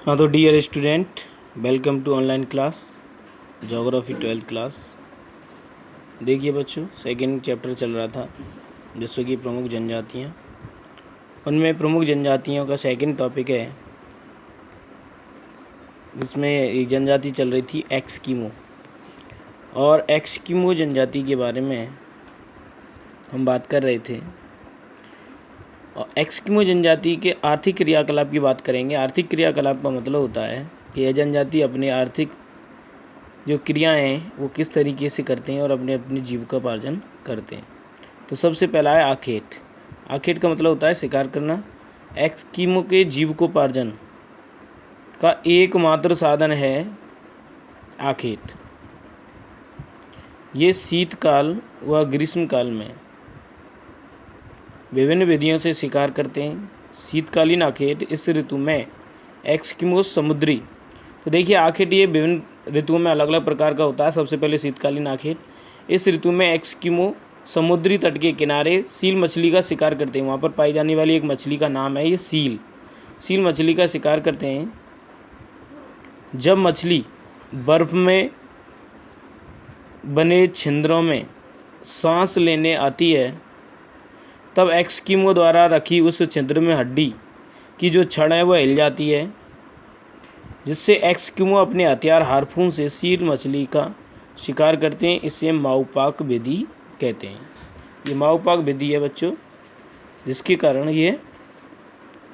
हाँ, तो dear student, welcome to online class geography 12th class. देखिए बच्चों, सेकंड चैप्टर चल रहा था विश्व की प्रमुख जनजातियाँ। उनमें प्रमुख जनजातियों का सेकंड टॉपिक है, जिसमें एक जनजाति चल रही थी एस्किमो। और एस्किमो जनजाति के बारे में हम बात कर रहे थे। और एस्किमो जनजाति के आर्थिक क्रियाकलाप की बात करेंगे। आर्थिक क्रियाकलाप का मतलब होता है कि यह जनजाति अपने आर्थिक जो क्रियाएं हैं वो किस तरीके से करते हैं और अपने अपनी जीविकोपार्जन करते हैं। तो सबसे पहला है आखेट। आखेट का मतलब होता है शिकार करना। एस्किमो के जीविकोपार्जन का एकमात्र साधन है आखेट। ये शीतकाल व ग्रीष्मकाल में विभिन्न विधियों से शिकार करते हैं। शीतकालीन आखेट इस ऋतु में एस्किमो समुद्री, तो देखिए आखेट ये विभिन्न ऋतुओं में अलग अलग प्रकार का होता है। सबसे पहले शीतकालीन आखेट, इस ऋतु में एस्किमो समुद्री तट के किनारे सील मछली का शिकार करते हैं। वहाँ पर पाई जाने वाली एक मछली का नाम है ये सील मछली का शिकार करते हैं। जब मछली बर्फ में बने छिद्रों में सांस लेने आती है, तब एस्किमो द्वारा रखी उस छिद्र में हड्डी की जो छड़ है वह हिल जाती है, जिससे एस्किमो अपने हथियार हार्पून से सील मछली का शिकार करते हैं। इसे माउपाक विधि कहते हैं। ये माउपाक विधि है बच्चों, जिसके कारण ये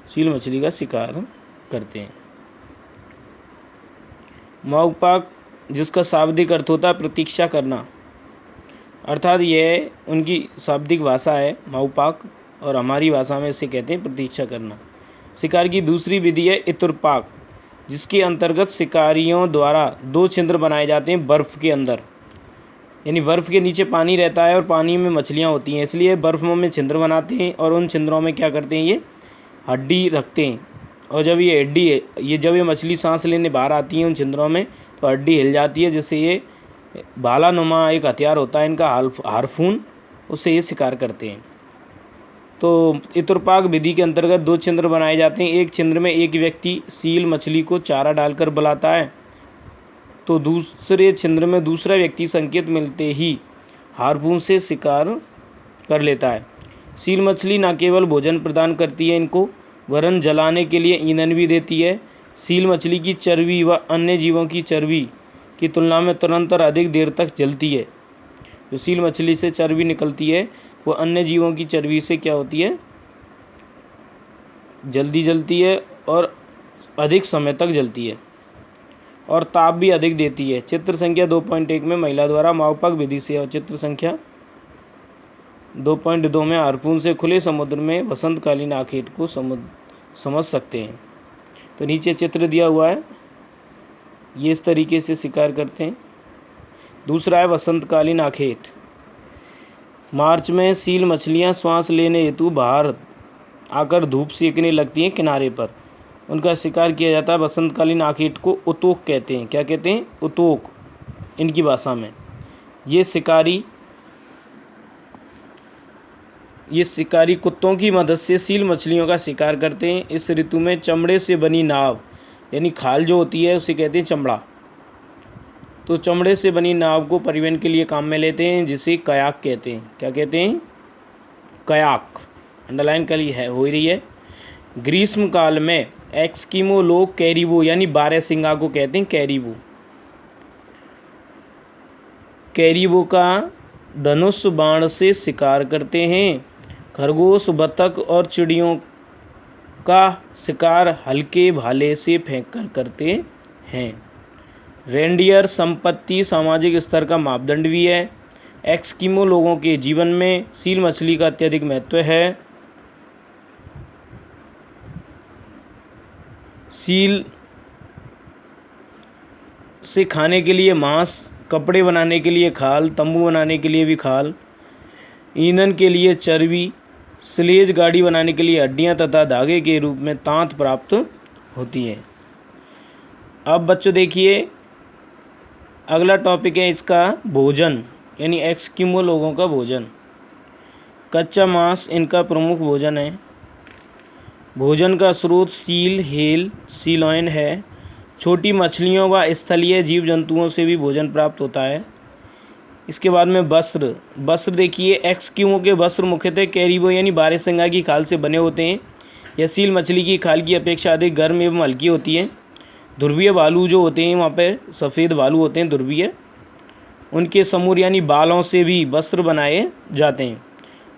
सील मछली का शिकार करते हैं। माउपाक, जिसका शाब्दिक अर्थ होता है प्रतीक्षा करना, अर्थात यह उनकी शाब्दिक भाषा है माउपाक, और हमारी भाषा में इसे कहते हैं प्रतीक्षा करना। शिकार की दूसरी विधि है इतुरपाक, जिसके अंतर्गत शिकारियों द्वारा दो छिद्र बनाए जाते हैं बर्फ़ के अंदर। यानी बर्फ़ के नीचे पानी रहता है और पानी में मछलियाँ होती हैं, इसलिए बर्फ़ में छिद्र बनाते हैं और उन छिद्रों में क्या करते हैं, ये हड्डी रखते हैं। और जब ये हड्डी जब ये मछली सांस लेने बाहर आती है उन छिद्रों में, तो हड्डी हिल जाती है, जिससे ये भालानुमा एक हथियार होता है इनका हार्पून, उससे ये शिकार करते हैं। तो इतुरपाक विधि के अंतर्गत दो छिद्र बनाए जाते हैं। एक छिद्र में एक व्यक्ति सील मछली को चारा डालकर बुलाता है, तो दूसरे छिद्र में दूसरा व्यक्ति संकेत मिलते ही हार्पून से शिकार कर लेता है। सील मछली न केवल भोजन प्रदान करती है इनको, वरन जलाने के लिए ईंधन भी देती है। सील मछली की चर्बी व अन्य जीवों की चर्बी की तुलना में तुरंत और अधिक देर तक जलती है। जो सील मछली से चर्बी निकलती है वो अन्य जीवों की चर्बी से क्या होती है, जल्दी जलती है और अधिक समय तक जलती है, और ताप भी अधिक देती है। चित्र संख्या 2.1 में महिला द्वारा माउपाक विधि से और चित्र संख्या 2.2 में हार्पून से खुले समुद्र में वसंतकालीन आखेट को समझ सकते हैं। तो नीचे चित्र दिया हुआ है, ये इस तरीके से शिकार करते हैं। दूसरा है वसंतकालीन आखेट। मार्च में सील मछलियां श्वास लेने हेतु बाहर आकर धूप सेकने लगती हैं किनारे पर, उनका शिकार किया जाता है। वसंतकालीन आखेट को उतोक कहते हैं। क्या कहते हैं? उतोक इनकी भाषा में। ये शिकारी कुत्तों की मदद से सील मछलियों का शिकार करते हैं। इस ऋतु में चमड़े से बनी नाव, यानी खाल जो होती है उसे कहते हैं चमड़ा, तो चमड़े से बनी नाव को परिवहन के लिए काम में लेते हैं, जिसे कयाक कहते हैं। क्या कहते हैं? कयाक। अंडरलाइन कली है हो रही है। ग्रीष्म काल में एस्किमो लोग कैरिबो यानी बारहसिंगा को कहते हैं कैरिबो का धनुष बाण से शिकार करते हैं। खरगोश, बतख और चिड़ियों का शिकार हल्के भाले से फेंक कर करते हैं। रेंडियर संपत्ति सामाजिक स्तर का मापदंड भी है। एस्किमो लोगों के जीवन में सील मछली का अत्यधिक महत्व है। सील से खाने के लिए मांस, कपड़े बनाने के लिए खाल, तंबू बनाने के लिए भी खाल, ईंधन के लिए चर्बी, स्लेज गाड़ी बनाने के लिए हड्डियां तथा धागे के रूप में तांत प्राप्त होती है। अब बच्चों देखिए, अगला टॉपिक है इसका भोजन, यानी एस्किमो लोगों का भोजन। कच्चा मांस इनका प्रमुख भोजन है। भोजन का स्रोत सील, हेल, सीलॉइन है। छोटी मछलियों व स्थलीय जीव जंतुओं से भी भोजन प्राप्त होता है। इसके बाद में वस्त्र। वस्त्र देखिए, एस्किमो के वस्त्र मुख्यतः कैरिबो यानी बारहसिंगा की खाल से बने होते हैं। यह सील मछली की खाल की अपेक्षा अधिक गर्म एवं हल्की होती है। ध्रुवीय भालू जो होते हैं, वहाँ पे सफ़ेद भालू होते हैं ध्रुवीय, उनके समूर यानी बालों से भी वस्त्र बनाए जाते हैं।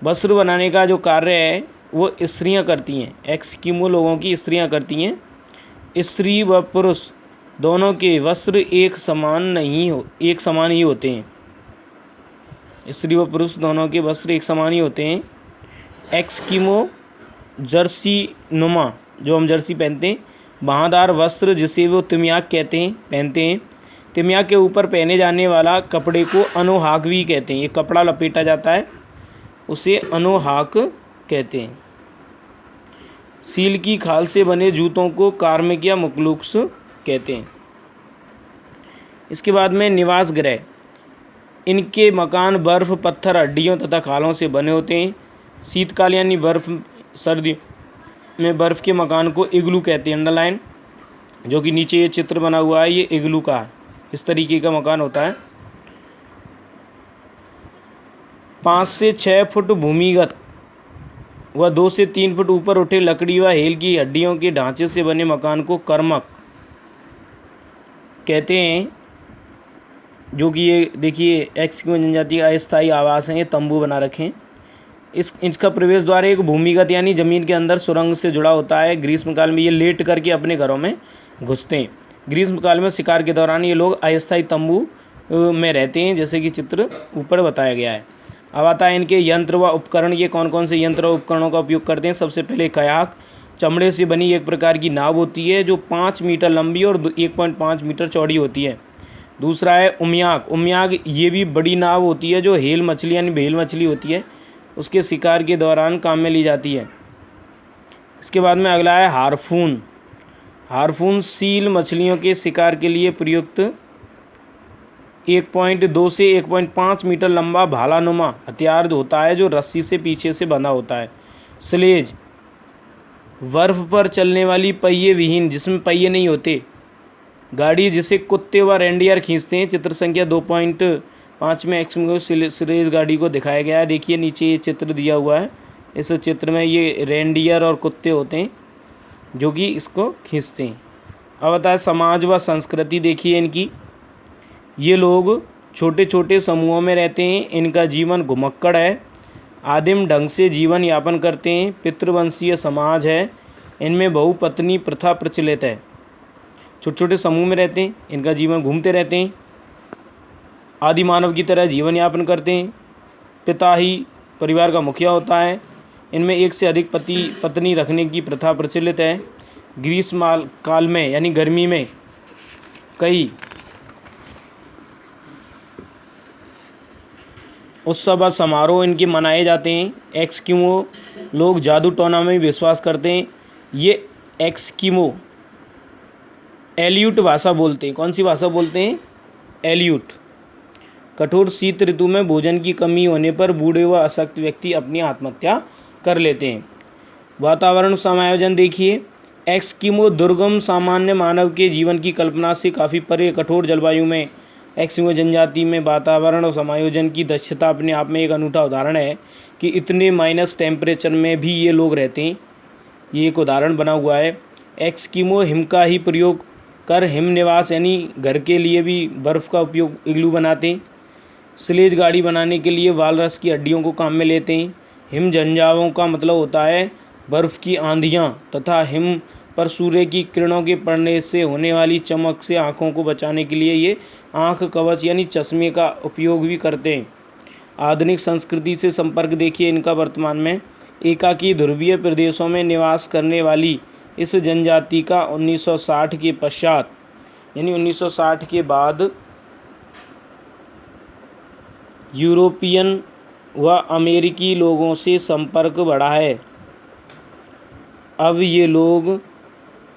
वस्त्र बनाने का जो कार्य है वो स्त्रियाँ करती हैं। एस्किमो लोगों की स्त्रियाँ करती हैं। स्त्री व पुरुष दोनों के वस्त्र एक समान ही होते हैं। स्त्री व पुरुष दोनों के वस्त्र एक समान ही होते हैं। एस्किमो जर्सी नुमा, जो हम जर्सी पहनते हैं, बाँहदार वस्त्र जिसे वो तिम्याक कहते हैं, पहनते हैं। तिम्याक के ऊपर पहने जाने वाला कपड़े को अनोहाक भी कहते हैं। ये कपड़ा लपेटा जाता है, उसे अनोहाक कहते हैं। सील की खाल से बने जूतों को कार्मिक या मुकलुक्स कहते हैं। इसके बाद में निवास गृह। इनके मकान बर्फ़, पत्थर, हड्डियों तथा खालों से बने होते हैं। शीतकाल यानी बर्फ़, सर्दी में बर्फ़ के मकान को इग्लू कहते हैं। अंडरलाइन, जो कि नीचे ये चित्र बना हुआ है, ये इग्लू का है। इस तरीके का मकान होता है। 5 से 6 फुट भूमिगत व 2 से 3 फुट ऊपर उठे लकड़ी व हेल की हड्डियों के ढांचे से बने मकान को कर्मक कहते हैं। जो कि ये देखिए एस्किमो जनजाति का अस्थायी आवास है। ये तंबू बना रखें। इसका प्रवेश द्वार एक भूमिगत यानी ज़मीन के अंदर सुरंग से जुड़ा होता है। ग्रीष्मकाल में ये लेट करके अपने घरों में घुसते हैं। ग्रीष्मकाल में शिकार के दौरान ये लोग अस्थायी तंबू में रहते हैं, जैसे कि चित्र ऊपर बताया गया है। अब आता है इनके यंत्र व उपकरण। ये कौन कौन से यंत्र व उपकरणों का उपयोग करते हैं। सबसे पहले कयाक, चमड़े से बनी एक प्रकार की नाव होती है जो 5 मीटर लंबी और 1.5 मीटर चौड़ी होती है। दूसरा है उमियाक। उमियाक ये भी बड़ी नाव होती है जो हेल मछली यानी भेल मछली होती है, उसके शिकार के दौरान काम में ली जाती है। इसके बाद में अगला है हार्पून। हार्पून सील मछलियों के शिकार के लिए प्रयुक्त 1.2 से 1.5 मीटर लंबा भालानुमा हथियार होता है जो रस्सी से पीछे से बंधा होता है। स्लेज, बर्फ पर चलने वाली पहिए विहीन, जिसमें पहिए नहीं होते, गाड़ी जिसे कुत्ते व रेंडियर खींचते हैं। चित्र संख्या 2.5 में एस्किमो स्लेज गाड़ी को दिखाया गया है। देखिए नीचे ये चित्र दिया हुआ है। इस चित्र में ये रेंडियर और कुत्ते होते हैं जो कि इसको खींचते हैं। अब आता है समाज व संस्कृति। देखिए इनकी, ये लोग छोटे छोटे समूहों में रहते हैं। इनका जीवन घुमक्कड़ है। आदिम ढंग से जीवन यापन करते हैं। पितृवंशीय समाज है। इनमें बहुपत्नी प्रथा प्रचलित है। छोटे छोटे समूह में रहते हैं। इनका जीवन घूमते रहते हैं। आदि मानव की तरह जीवन यापन करते हैं। पिता ही परिवार का मुखिया होता है। इनमें एक से अधिक पति पत्नी रखने की प्रथा प्रचलित है। ग्रीष्म काल में यानी गर्मी में कई उत्सव व समारोह इनके मनाए जाते हैं। एस्किमो लोग जादू टोना में भी विश्वास करते हैं। ये एस्किमो एल्यूट भाषा बोलते हैं। कौन सी भाषा बोलते हैं? एल्यूट। कठोर शीत ऋतु में भोजन की कमी होने पर बूढ़े व अशक्त व्यक्ति अपनी आत्महत्या कर लेते हैं। वातावरण समायोजन देखिए, एस्किमो दुर्गम सामान्य मानव के जीवन की कल्पना से काफ़ी परे कठोर जलवायु में एस्किमो जनजाति में वातावरण और समायोजन की दक्षता अपने आप में एक अनूठा उदाहरण है कि इतने माइनस टेम्परेचर में भी ये लोग रहते हैं। ये एक उदाहरण बना हुआ है। एस्किमो हिम का ही प्रयोग कर हिम निवास यानी घर के लिए भी बर्फ़ का उपयोग इग्लू बनाते हैं। स्लेज गाड़ी बनाने के लिए वालरस की हड्डियों को काम में लेते हैं। हिम झंझावों का मतलब होता है बर्फ़ की आंधियाँ तथा हिम पर सूर्य की किरणों के पड़ने से होने वाली चमक से आँखों को बचाने के लिए ये आँख कवच यानी चश्मे का उपयोग भी करते हैं। आधुनिक संस्कृति से संपर्क देखिए इनका। वर्तमान में एकाकी ध्रुवीय प्रदेशों में निवास करने वाली इस जनजाति का 1960 के पश्चात यानी 1960 के बाद यूरोपियन व अमेरिकी लोगों से संपर्क बढ़ा है। अब ये लोग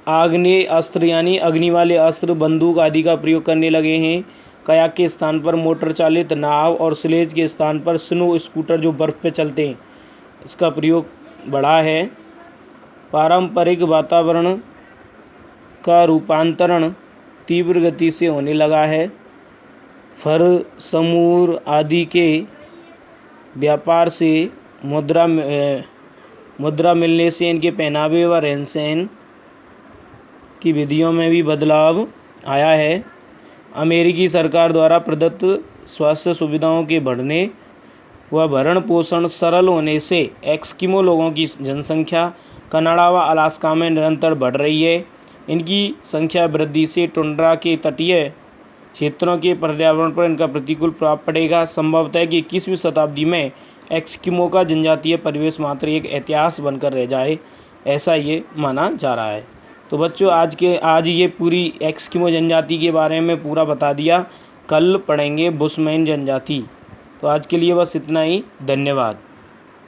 आग्नेय अस्त्र यानी अग्नि वाले अस्त्र, बंदूक आदि का प्रयोग करने लगे हैं। कयाक के स्थान पर मोटर चालित नाव और स्लेज के स्थान पर स्नो स्कूटर जो बर्फ़ पे चलते हैं, इसका प्रयोग बढ़ा है। पारंपरिक वातावरण का रूपांतरण तीव्र गति से होने लगा है। फर, समूर आदि के व्यापार से मुद्रा मिलने से इनके पहनावे व रहन सहन की विधियों में भी बदलाव आया है। अमेरिकी सरकार द्वारा प्रदत्त स्वास्थ्य सुविधाओं के बढ़ने व भरण पोषण सरल होने से एस्किमो लोगों की जनसंख्या कनाडा व अलास्का में निरंतर बढ़ रही है। इनकी संख्या वृद्धि से टुंड्रा के तटीय क्षेत्रों के पर्यावरण पर इनका प्रतिकूल प्रभाव पड़ेगा। संभवतः कि 21वीं शताब्दी में एस्किमो का जनजातीय परिवेश मात्र एक इतिहास बनकर रह जाए, ऐसा ये माना जा रहा है। तो बच्चों आज ये पूरी एस्किमो जनजाति के बारे में पूरा बता दिया। कल पढ़ेंगे बुशमैन जनजाति। तो आज के लिए बस इतना ही। धन्यवाद।